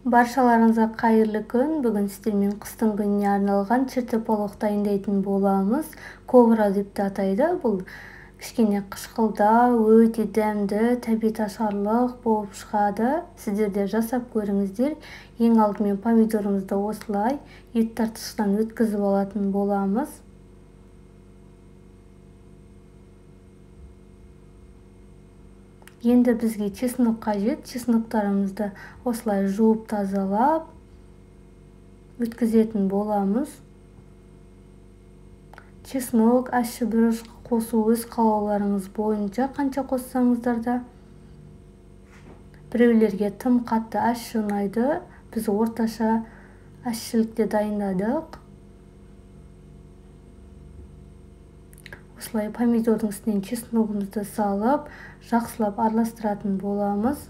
Баршаларыңызга кайырлы күн. Бүгүн сиздермен кыштын күнүнө арналган чертополок дайындайтын болобуз. Кобра деп да атайды. Бул кичине кышкылдаа, өтө дәмдүү, табиғат ашарлык болуп чыгады. Сиздер де жасап көрүңүздөр. Эң алдымен помидорубузду осулай ет тартыштан өткөзүп алатын болобуз. Енді бізге чеснок қажет. Чесноктарымызды осылай жууп тазалап өткізетін боламыз. Чеснок, ащы бұрыш қосуу өз қалауларыңыз боюнча канча коссаңыздар да. Біреулерге тым катты ащы унайды. Біз орташа ащылыкты дайындадык. Осылай помидордун үстүнө чесногубузду салып, жакшылап аралаштыратын боламыз.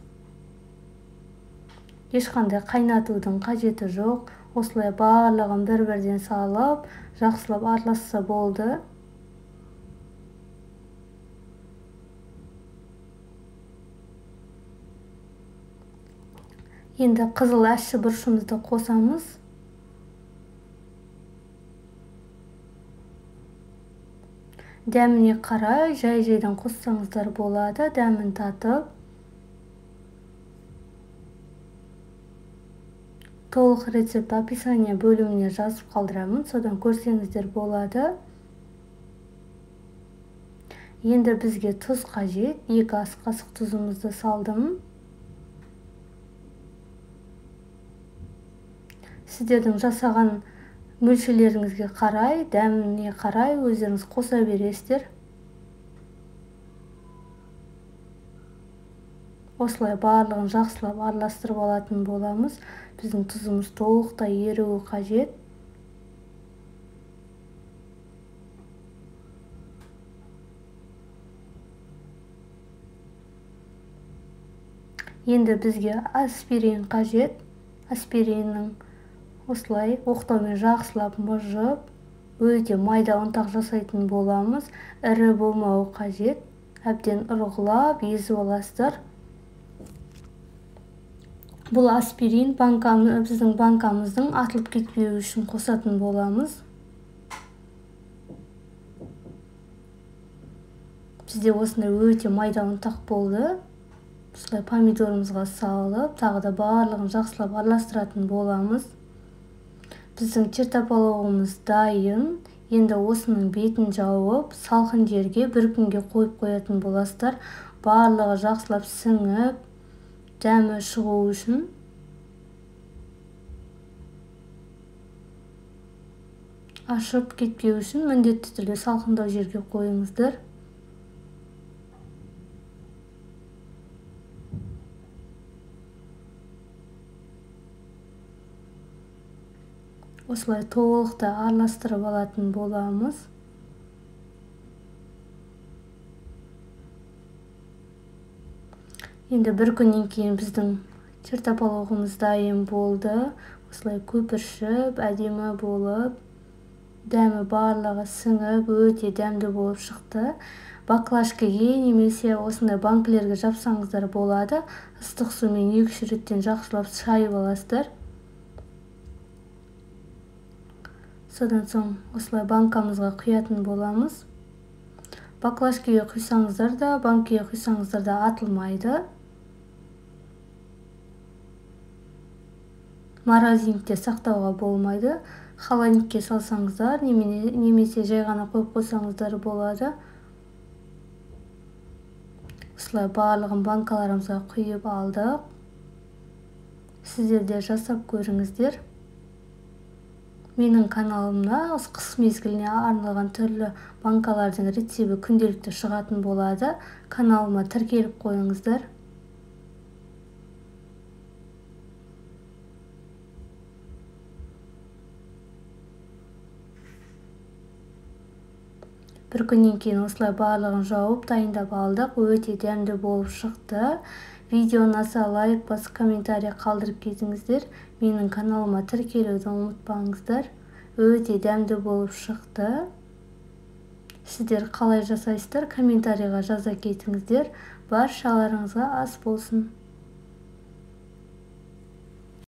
Эч кандай кайнатуудун кажети жок. Осылай баардыгын бири-бирден салып, жакшылап аралашса болду. Енді кызыл ащы бурушубузду косамыз. Дәміне қарай жай-жайдан қоссаңыздар болады, дәмін татып. Толық рецепт описание бөліміне жазып қалдырамын, содан көрсеңіздер болады. Енді бізге тұз қажет. 2 ас қасық тұзымызды салдым. Сіздердің жасаған мөлшерлеріңізге қарай, дәміне қарай өздеріңіз қоса бересіздер. Осылай барлығын жақсылап араластырып алатын боламыз. Біздің тұзымыз толықтай еруі қажет. Енді бізге аспирин қажет. Аспириннің осылай оқтаумен жақсылап мыжып, өте майда ұнтақ жасайтын боламыз. Ірі болмауы қажет. Әбден ұрғылап, езіп аласыздар. Бұл аспирин біздің банкамыздың атылып кетпеуі үшін қосатын боламыз. Бізде осындай өте майда ұнтақ болды. Осылай помидорымызға салып, тағы да барлығын жақсылап араластыратын боламыз. Біздің чертопологымыз дайын. Енді осының бетін жауып, салқын жерге бір күнге қойып қоятын боласыздар. Барлығы жақсылап сіңіп, дәмі шығу үшін. Ашып кетпеу үшін міндетті түрде салқындау жерге қойыңыздар. Осылай толықта араластырып алатын боламыз. Енді бір күннен кейін біздің чертопологымыз дайын болды. Осылай көпіршіп, әдемі болып, дәмі барлығы сіңіп, өте дәмді болып шықты. Баклажкаға немесе осындай банкілерге жапсаңыздар болады. Ыстық сумен 2-3 реттен жақсылап шайып аласыздар. Содан соң осылай банкамызға құятын боламыз. Баклажкаға құйсаңыздар да, банкаға құйсаңыздар да атылмайды. Морозилькте сақтауға болмайды. Холодильникке салсаңыздар, немесе жай ғана қойып қойсаңыздар болады. Осылай барлығын банкаларымызға құйып алдық. Сіздер де жасап көріңіздер. Менің каналымда қыс мезгіліне арналған түрлі банкалардың рецебі күнделікті шығатын болады. Каналыма тіркеліп қойыңыздар. Бір күннен кейін осылай барлығын жауып дайындап алдық. Өте дәмді болып шықты. Видеоны аса лайк басып, комментарий қалдырып кетіңіздер. Менің каналыма тіркелуді ұмытпаңыздар. Өте дәмді болып шықты. Сіздер қалай жасайсыздар, комментарийға жаза кетіңіздер. Баршаларыңызға ас болсын.